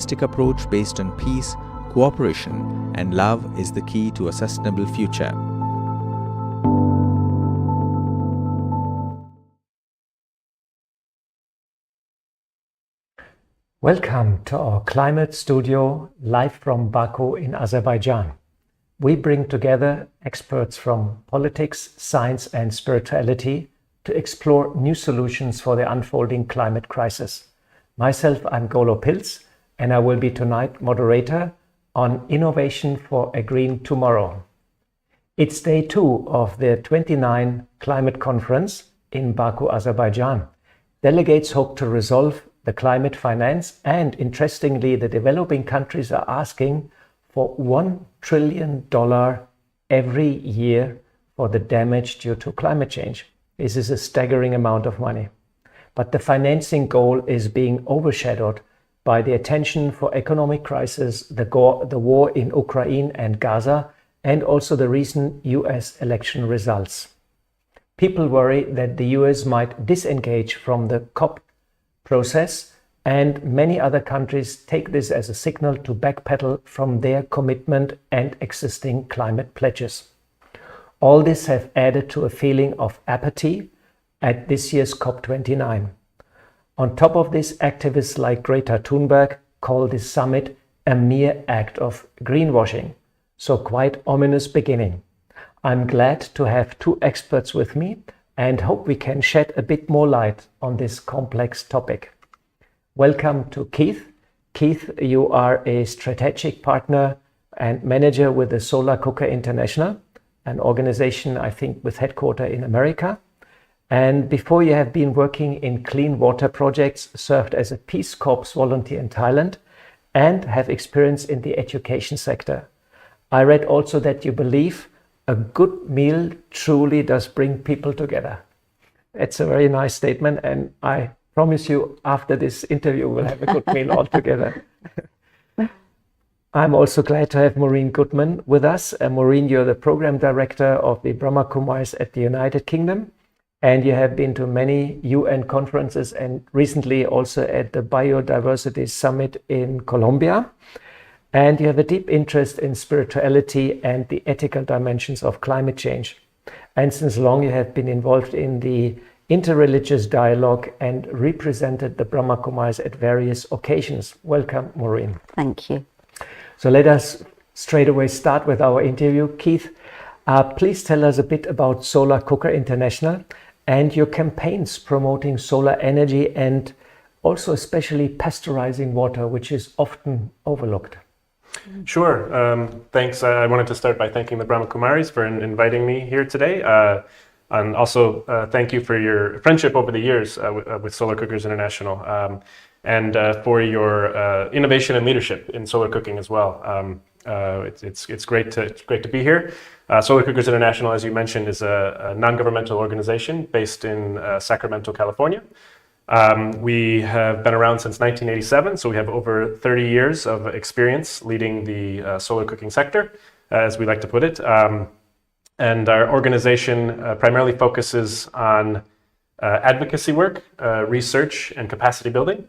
approach based on peace, cooperation, and love is the key to a sustainable future. Welcome to our climate studio, live from Baku in Azerbaijan. We bring together experts from politics, science, and spirituality to explore new solutions for the unfolding climate crisis. Myself, I'm Golo Pilz, and I will be tonight moderator on Innovation for a Green Tomorrow. It's day 2 of the 29 Climate Conference in Baku, Azerbaijan. Delegates hope to resolve the climate finance, and interestingly, the developing countries are asking for $1 trillion every year for the damage due to climate change. This is a staggering amount of money. But the financing goal is being overshadowed by the attention for economic crisis, the war in Ukraine and Gaza, and also the recent US election results. People worry that the US might disengage from the COP process, and many other countries take this as a signal to backpedal from their commitment and existing climate pledges. All this have added to a feeling of apathy at this year's COP29. On top of this, activists like Greta Thunberg call this summit a mere act of greenwashing. So quite ominous beginning. I'm glad to have 2 experts with me and hope we can shed a bit more light on this complex topic. Welcome to Keith. Keith, you are a strategic partner and manager with the Solar Cooker International, an organization, I think, with headquarters in America. And before you have been working in clean water projects, served as a Peace Corps volunteer in Thailand, and have experience in the education sector. I read also that you believe a good meal truly does bring people together. It's a very nice statement, and I promise you after this interview we'll have a good meal all together. I'm also glad to have Maureen Goodman with us. Maureen, you're the program director of the Brahma Kumaris at the United Kingdom, and you have been to many UN conferences and recently also at the Biodiversity Summit in Colombia. And you have a deep interest in spirituality and the ethical dimensions of climate change. And since long you have been involved in the interreligious dialogue and represented the Brahma Kumaris at various occasions. Welcome, Maureen. Thank you. So let us straight away start with our interview. Keith, please tell us a bit about Solar Cooker International and your campaigns promoting solar energy and also especially pasteurizing water, which is often overlooked. Sure. Thanks. I wanted to start by thanking the Brahma Kumaris for inviting me here today. And also thank you for your friendship over the years with Solar Cookers International and for your innovation and leadership in solar cooking as well. It's great to be here. Solar Cookers International, as you mentioned, is a non-governmental organization based in Sacramento, California. We have been around since 1987, so we have over 30 years of experience leading the solar cooking sector, as we like to put it. And our organization primarily focuses on advocacy work, research, and capacity building.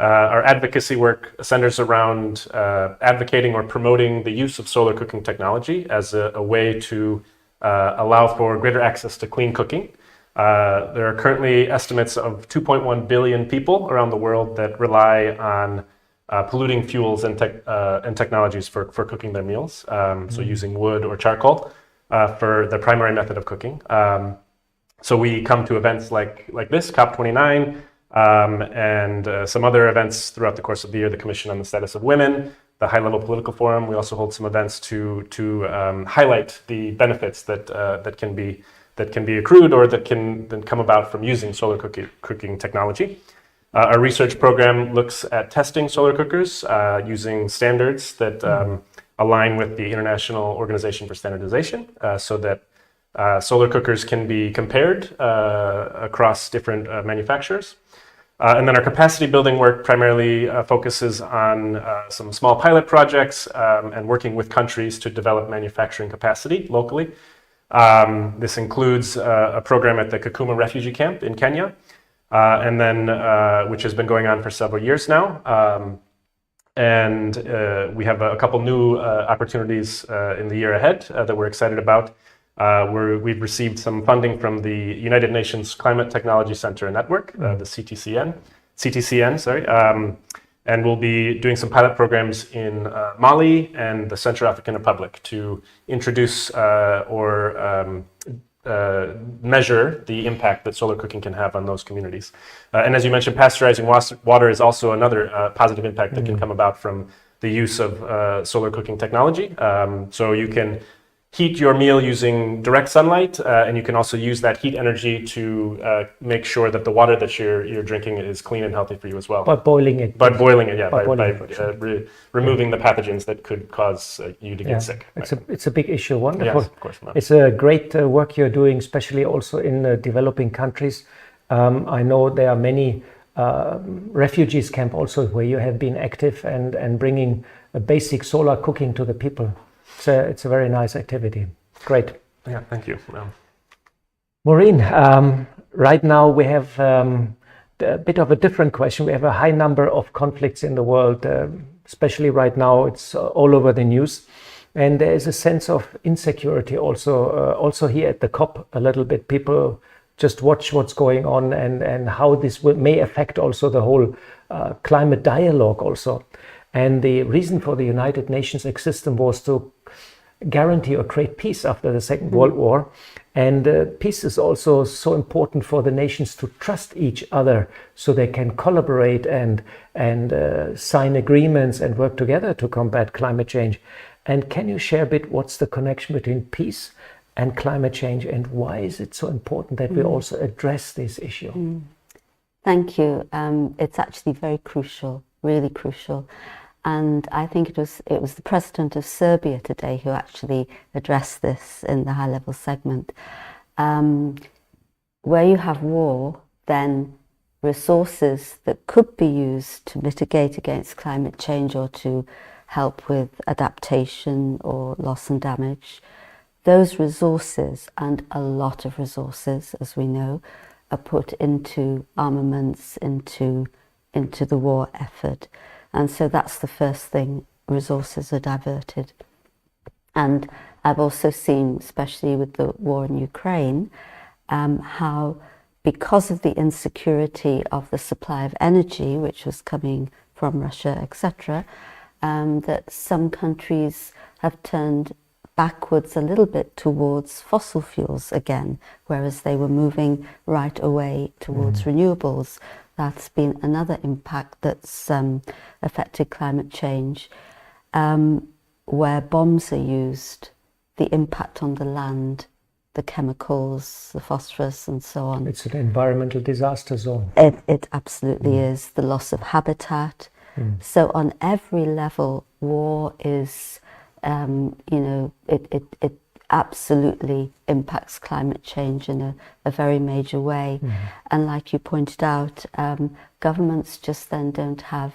Our advocacy work centers around advocating or promoting the use of solar cooking technology as a way to allow for greater access to clean cooking. There are currently estimates of 2.1 billion people around the world that rely on polluting fuels and technologies for cooking their meals, so using wood or charcoal for the primary method of cooking. So we come to events like this, COP29, and some other events throughout the course of the year, the Commission on the Status of Women, the High-Level Political Forum. We also hold some events to highlight the benefits that can be accrued or that can then come about from using solar cooking technology. Our research program looks at testing solar cookers using standards that align with the International Organization for Standardization so that solar cookers can be compared across different manufacturers. And then our capacity building work primarily focuses on some small pilot projects and working with countries to develop manufacturing capacity locally. This includes a program at the Kakuma refugee camp in Kenya, and then which has been going on for several years now. And we have a couple new opportunities in the year ahead that we're excited about. We've received some funding from the United Nations Climate Technology Center and Network, the CTCN, sorry. And we'll be doing some pilot programs in Mali and the Central African Republic to introduce or measure the impact that solar cooking can have on those communities. And as you mentioned, pasteurizing water is also another positive impact that can come about from the use of solar cooking technology. So you can heat your meal using direct sunlight, and you can also use that heat energy to make sure that the water that you're drinking is clean and healthy for you as well. By boiling it. By removing the pathogens that could cause you to get sick. It's a big issue. Wonderful. Yes, of course. It's a great work you're doing, especially also in developing countries. I know there are many refugees camp also where you have been active and bringing a basic solar cooking to the people. It's a very nice activity. Great. Yeah, thank you. Maureen, right now we have a bit of a different question. We have a high number of conflicts in the world, especially right now. It's all over the news. And there is a sense of insecurity also here at the COP a little bit. People just watch what's going on and how this may affect also the whole climate dialogue also. And the reason for the United Nations existence was to guarantee or create peace after the Second World War. And peace is also so important for the nations to trust each other so they can collaborate and sign agreements and work together to combat climate change. And can you share a bit what's the connection between peace and climate change, and why is it so important that we also address this issue? Thank you. It's actually very crucial, really crucial. And I think it was the president of Serbia today who actually addressed this in the high-level segment. Where you have war, then resources that could be used to mitigate against climate change or to help with adaptation or loss and damage, those resources, and a lot of resources, as we know, are put into armaments, into the war effort. And so that's the first thing, resources are diverted. And I've also seen, especially with the war in Ukraine, how because of the insecurity of the supply of energy, which was coming from Russia, etc., that some countries have turned backwards a little bit towards fossil fuels again, whereas they were moving right away towards renewables. That's been another impact that's affected climate change. Where bombs are used, the impact on the land, the chemicals, the phosphorus and so on. It's an environmental disaster zone. It absolutely is. The loss of habitat. So on every level, war is, it absolutely impacts climate change in a very major way. And like you pointed out, governments just then don't have,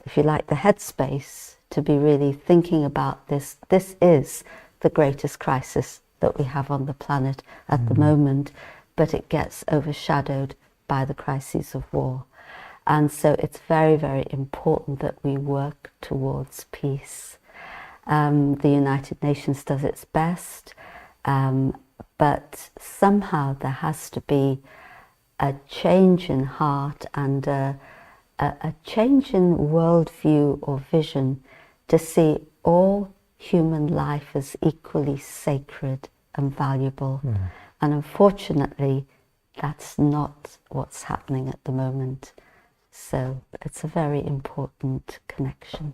if you like, the headspace to be really thinking about this. This is the greatest crisis that we have on the planet at the moment, but it gets overshadowed by the crises of war. And so it's very, very important that we work towards peace. The United Nations does its best, but somehow there has to be a change in heart and a change in worldview or vision to see all human life as equally sacred and valuable. And unfortunately, that's not what's happening at the moment. So it's a very important connection.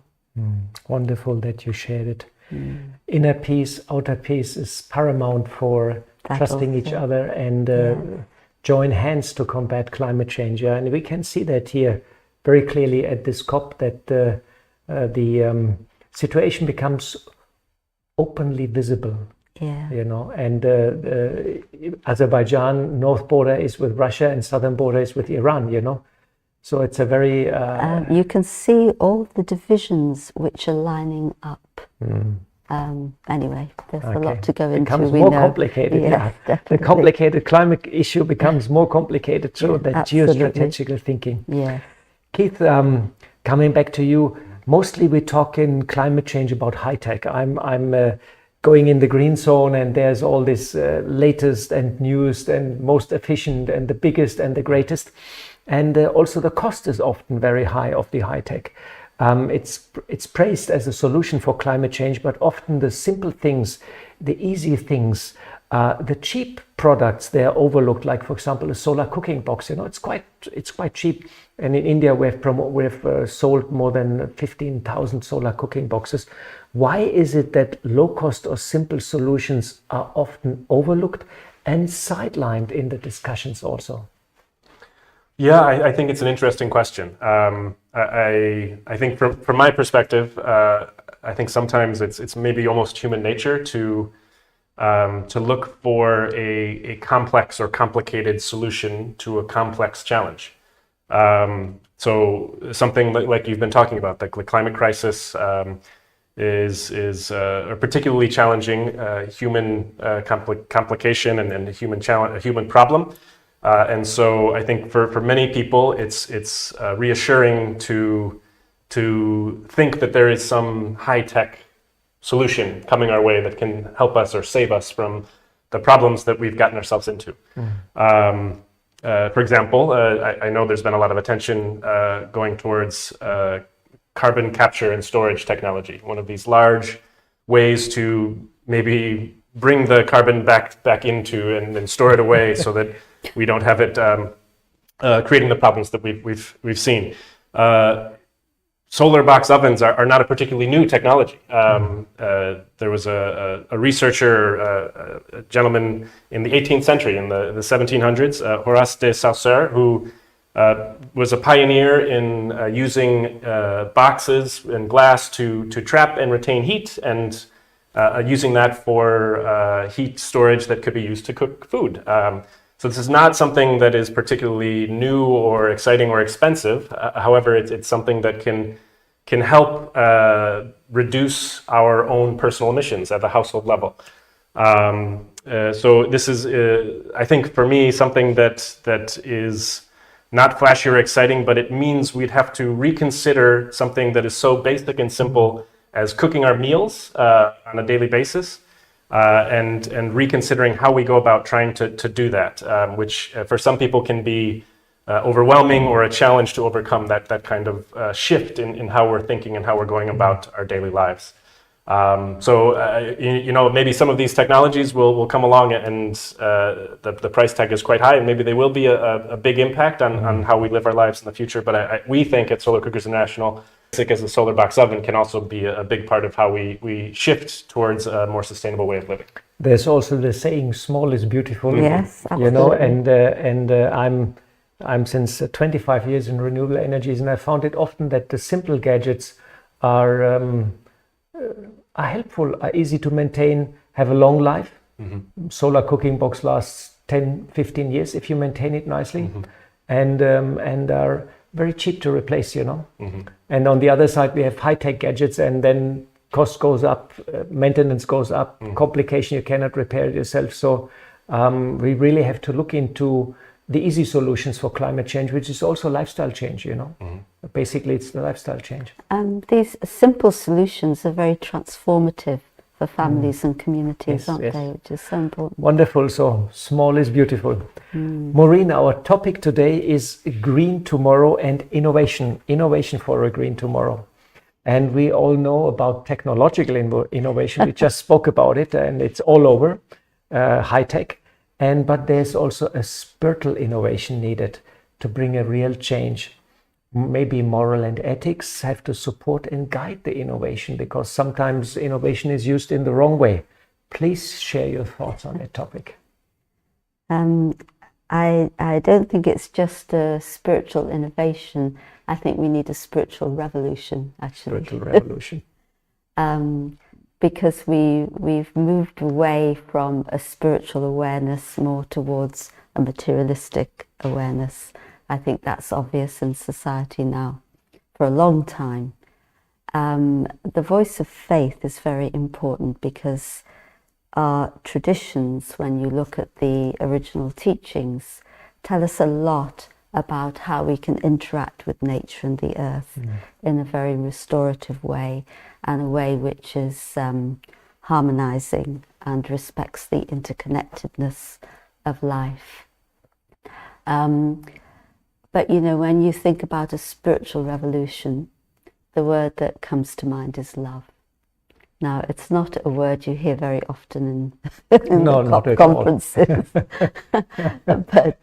Wonderful that you shared it. Inner peace, outer peace is paramount for trusting each other and join hands to combat climate change. And we can see that here very clearly at this COP, that the situation becomes openly visible. And Azerbaijan north border is with Russia and southern border is with Iran. So it's a very... you can see all the divisions which are lining up. Anyway, there's a lot to go into. It becomes more complicated. The complicated climate issue becomes more complicated through that geostrategical thinking. Yeah. Keith, coming back to you, mostly we talk in climate change about high tech. I'm going in the green zone, and there's all this latest and newest and most efficient and the biggest and the greatest. And also the cost is often very high of the high tech. It's praised as a solution for climate change, but often the simple things, the easy things, the cheap products, they're overlooked. Like, for example, a solar cooking box. It's quite cheap. And in India, we've sold more than 15,000 solar cooking boxes. Why is it that low cost or simple solutions are often overlooked and sidelined in the discussions also? Yeah, I think it's an interesting question. I think from my perspective, I think sometimes it's maybe almost human nature to look for a complex or complicated solution to a complex challenge. So something like you've been talking about, the climate crisis is a particularly challenging human complication and a human problem. And so I think for many people, it's reassuring to think that there is some high-tech solution coming our way that can help us or save us from the problems that we've gotten ourselves into. For example, I know there's been a lot of attention going towards carbon capture and storage technology, one of these large ways to maybe bring the carbon back into and store it away so that we don't have it creating the problems that we've seen. Solar box ovens are not a particularly new technology. There was a researcher, a gentleman in the 18th century, in the 1700s, Horace de Saussure, who was a pioneer in using boxes and glass to trap and retain heat, and using that for heat storage that could be used to cook food. So this is not something that is particularly new or exciting or expensive. However, it's something that can help reduce our own personal emissions at the household level. So this is, I think, for me, something that is not flashy or exciting, but it means we'd have to reconsider something that is so basic and simple as cooking our meals on a daily basis. And reconsidering how we go about trying to do that, which for some people can be overwhelming or a challenge to overcome that kind of shift in how we're thinking and how we're going about our daily lives. So maybe some of these technologies will come along and the price tag is quite high, and maybe they will be a big impact on how we live our lives in the future. But we think at Solar Cookers International, as a solar box oven can also be a big part of how we shift towards a more sustainable way of living. There's also the saying, small is beautiful. Yes, absolutely. And I'm since 25 years in renewable energies, and I found it often that the simple gadgets are helpful, are easy to maintain, have a long life. Solar cooking box lasts 10, 15 years if you maintain it nicely, and are very cheap to replace, And on the other side, we have high-tech gadgets, and then cost goes up, maintenance goes up, complication, you cannot repair it yourself. So we really have to look into the easy solutions for climate change, which is also lifestyle change, Basically, it's the lifestyle change. And these simple solutions are very transformative for families and communities, aren't they? Which is so important. Wonderful. So small is beautiful. Maureen, our topic today is green tomorrow and innovation for a green tomorrow. And we all know about technological innovation. We just spoke about it, and it's all over, high tech. But there's also a spiritual innovation needed to bring a real change. Maybe moral and ethics have to support and guide the innovation, because sometimes innovation is used in the wrong way. Please share your thoughts on that topic. I don't think it's just a spiritual innovation. I think we need a spiritual revolution, actually. Spiritual revolution. Because we've moved away from a spiritual awareness more towards a materialistic awareness. I think that's obvious in society now for a long time. The voice of faith is very important, because our traditions, when you look at the original teachings, tell us a lot about how we can interact with nature and the earth in a very restorative way, and a way which is harmonizing and respects the interconnectedness of life. But you know, when you think about a spiritual revolution, the word that comes to mind is love. Now, it's not a word you hear very often in No, the not at conferences. But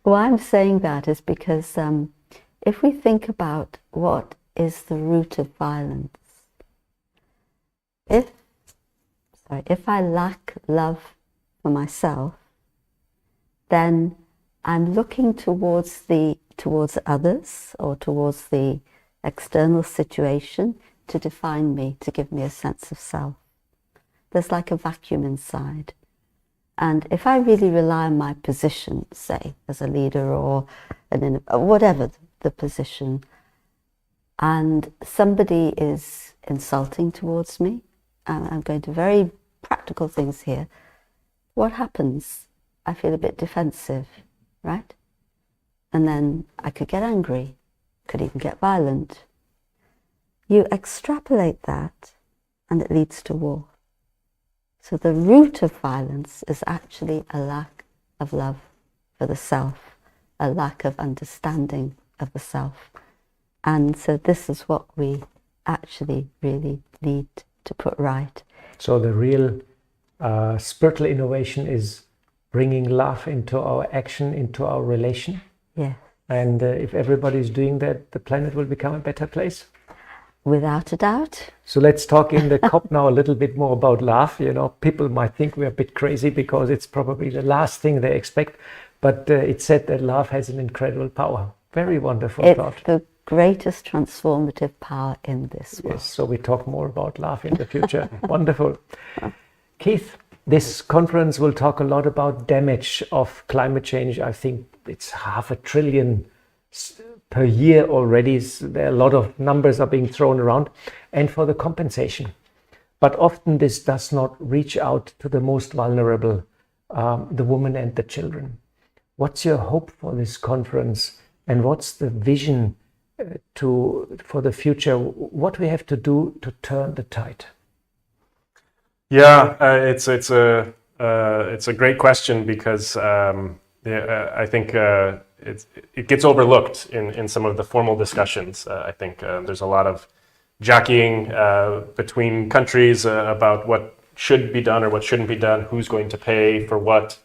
why I'm saying that is because if we think about what is the root of violence, if I lack love for myself, then I'm looking towards others or towards the external situation to define me, to give me a sense of self. There's like a vacuum inside. And if I really rely on my position, say, as a leader or whatever the position, and somebody is insulting towards me, and I'm going to very practical things here, what happens? I feel a bit defensive, right? And then I could get angry, could even get violent. You extrapolate that and it leads to war. So the root of violence is actually a lack of love for the self, a lack of understanding of the self. And so this is what we actually really need to put right. So the real spiritual innovation is bringing love into our action, into our relation. Yeah. And if everybody's doing that, the planet will become a better place. Without a doubt. So let's talk in the COP now a little bit more about love. You know, people might think we're a bit crazy because it's probably the last thing they expect, but it's said that love has an incredible power. Very wonderful thought. It's the greatest transformative power in this world. Yes, so we talk more about love in the future. Wonderful. Keith, this conference will talk a lot about damage of climate change. I think it's $500 billion per year already. There are a lot of numbers are being thrown around, and for the compensation. But often this does not reach out to the most vulnerable, the women and the children. What's your hope for this conference, and what's the vision for the future? What we have to do to turn the tide? Yeah, it's a great question because I think it gets overlooked in some of the formal discussions. I think there's a lot of jockeying between countries about what should be done or what shouldn't be done, who's going to pay for what,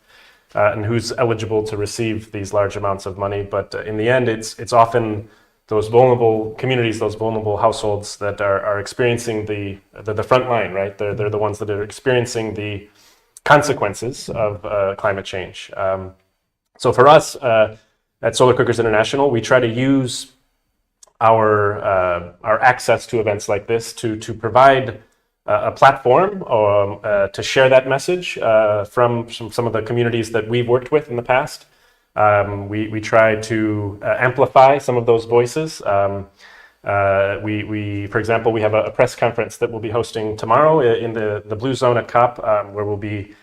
and who's eligible to receive these large amounts of money. But in the end, it's often those vulnerable communities, those vulnerable households that are experiencing the front line, right? They're the ones that are experiencing the consequences of climate change. So for us at Solar Cookers International, we try to use our access to events like this to provide a platform to share that message from some of the communities that we've worked with in the past. We try to amplify some of those voices. For example, we have a press conference that we'll be hosting tomorrow in the Blue Zone at COP, where we'll be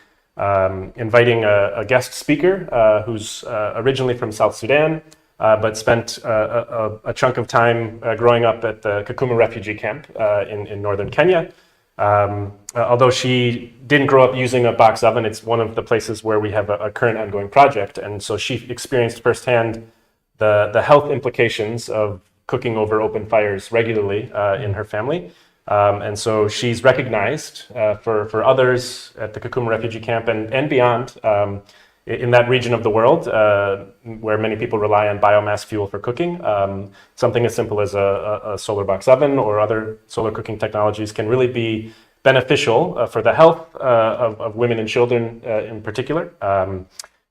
inviting a guest speaker who's originally from South Sudan, but spent a chunk of time growing up at the Kakuma refugee camp in northern Kenya. Although she didn't grow up using a box oven, it's one of the places where we have a current ongoing project. And so she experienced firsthand the health implications of cooking over open fires regularly in her family. And so she's recognized for others at the Kakuma refugee camp and beyond in that region of the world where many people rely on biomass fuel for cooking. Something as simple as a solar box oven or other solar cooking technologies can really be beneficial for the health of women and children in particular.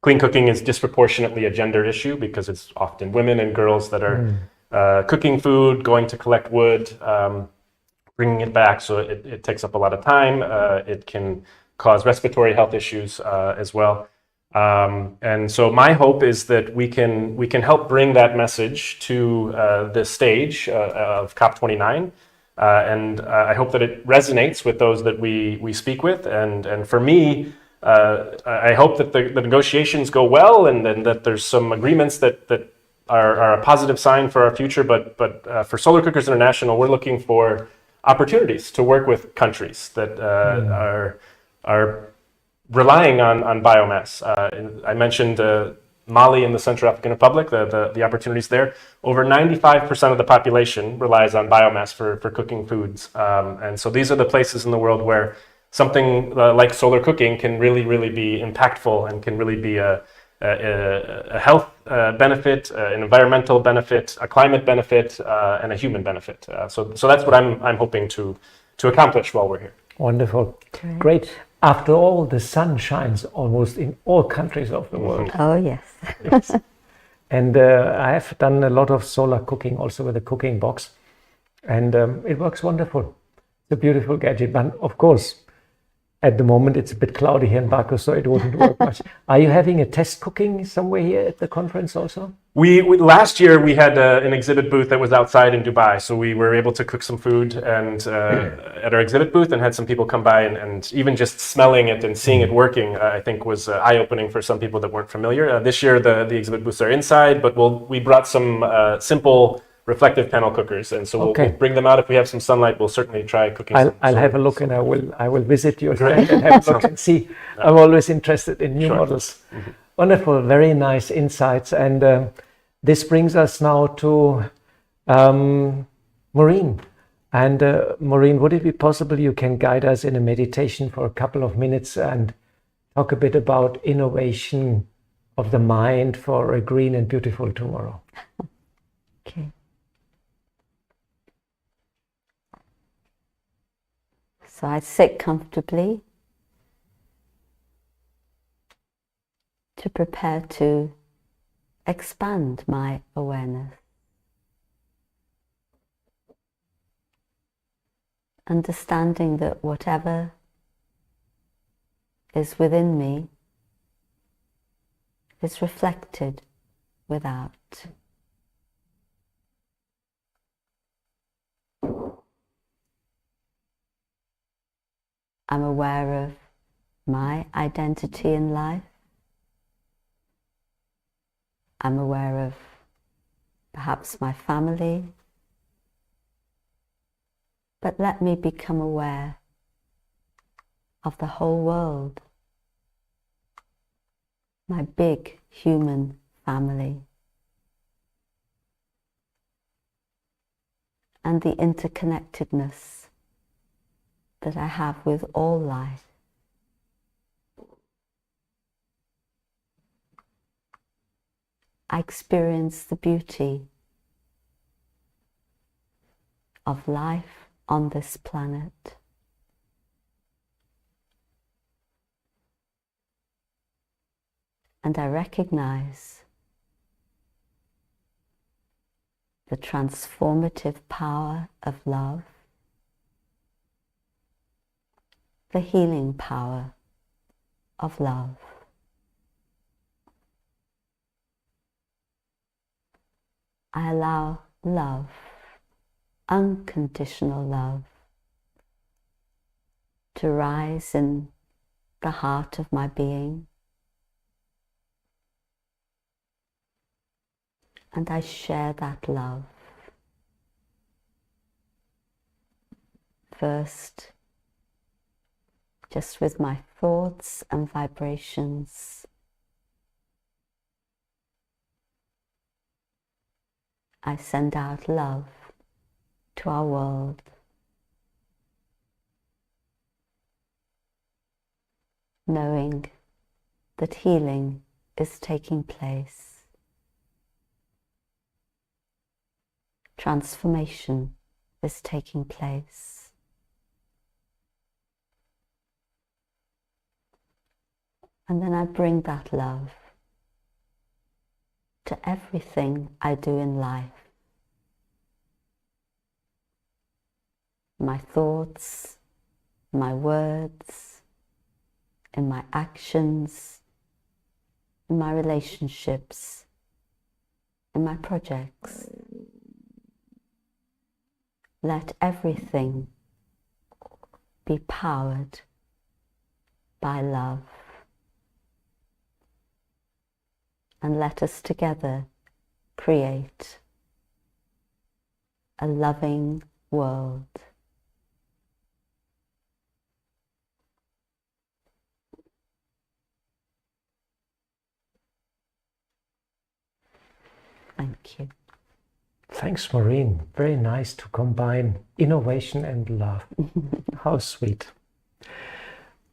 Clean cooking is disproportionately a gender issue because it's often women and girls that are cooking food, going to collect wood, bringing it back, so it takes up a lot of time. It can cause respiratory health issues as well. And so my hope is that we can help bring that message to the stage of COP29, and I hope that it resonates with those that we speak with. And for me, I hope that the negotiations go well and that there's some agreements that are a positive sign for our future. But for Solar Cookers International, we're looking for opportunities to work with countries that are relying on biomass. I mentioned Mali in the Central African Republic, the opportunities there. Over 95% of the population relies on biomass for cooking foods. And so these are the places in the world where something like solar cooking can really be impactful and can really be a health benefit, an environmental benefit, a climate benefit, and a human benefit. So that's what I'm hoping to accomplish while we're here. Wonderful. Great. After all, the sun shines almost in all countries of the world. Oh, yes. Yes. And I have done a lot of solar cooking also with a cooking box. And it works wonderful. It's a beautiful gadget. But of course, at the moment, it's a bit cloudy here in Baku, so it wouldn't work much. Are you having a test cooking somewhere here at the conference also? We last year we had an exhibit booth that was outside in Dubai, so we were able to cook some food and at our exhibit booth, and had some people come by, and even just smelling it and seeing it working, I think was eye-opening for some people that weren't familiar. This year the exhibit booths are inside, but we brought some simple reflective panel cookers, and so we'll bring them out. If we have some sunlight, we'll certainly try cooking. I'll have a look, and I will visit your stand and have a look and see. I'm always interested in new models. Mm-hmm. Wonderful, very nice insights. And this brings us now to Maureen. And Maureen, would it be possible you can guide us in a meditation for a couple of minutes and talk a bit about innovation of the mind for a green and beautiful tomorrow? Okay. So I sit comfortably to prepare to expand my awareness. Understanding that whatever is within me is reflected without. I'm aware of my identity in life. I'm aware of perhaps my family. But let me become aware of the whole world, my big human family, and the interconnectedness that I have with all life. I experience the beauty of life on this planet. And I recognize the transformative power of love, the healing power of love. I allow love, unconditional love, to rise in the heart of my being. And I share that love. First, just with my thoughts and vibrations. I send out love to our world. Knowing that healing is taking place. Transformation is taking place. And then I bring that love to everything I do in life. My thoughts, my words, in my actions, in my relationships, in my projects. Let everything be powered by love. and let us together create a loving world. Thank you. Thanks, Maureen. Very nice to combine innovation and love. How sweet.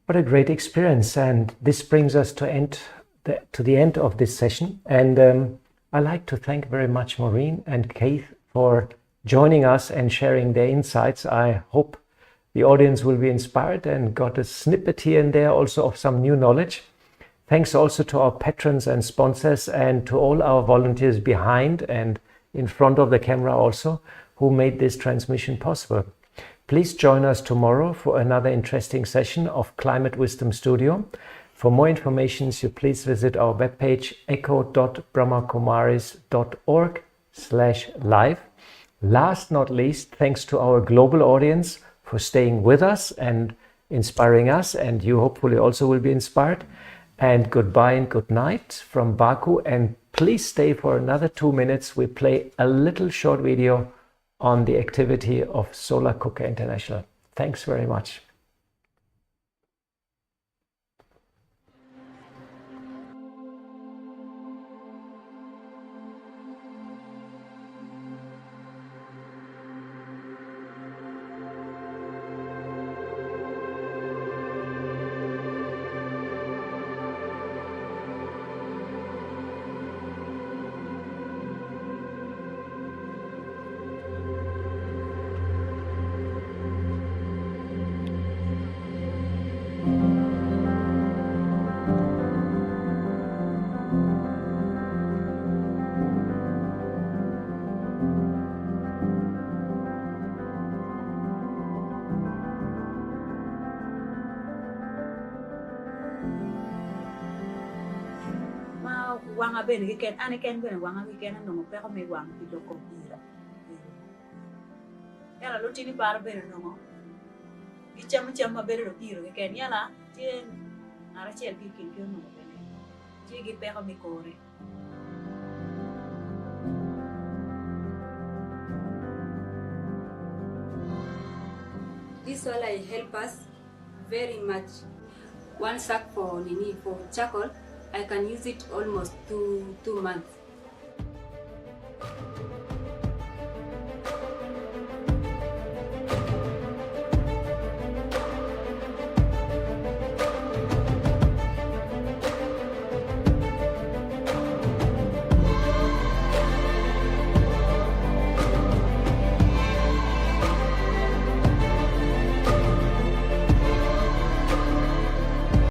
What a great experience. And this brings us to the end of this session. And I'd like to thank very much Maureen and Keith for joining us and sharing their insights. I hope the audience will be inspired and got a snippet here and there also of some new knowledge. Thanks also to our patrons and sponsors and to all our volunteers behind and in front of the camera also, who made this transmission possible. Please join us tomorrow for another interesting session of Climate Wisdom Studio. For more information, please visit our webpage echo.brahmakumaris.org/live. Last not least, thanks to our global audience for staying with us and inspiring us, and you hopefully also will be inspired. And goodbye and good night from Baku, and please stay for another 2 minutes. We play a little short video on the activity of Solar Cooker International. Thanks very much. Wanga ben weekend and again ben wanga weekend and no pero me wang to compira. Yala lutini para ben no. Ichama ben ro piro weekend yala tien ara chel pikin kyo no ben. Chigi pero me kore. This solar help us very much. One sack for charcoal, I can use it almost two months.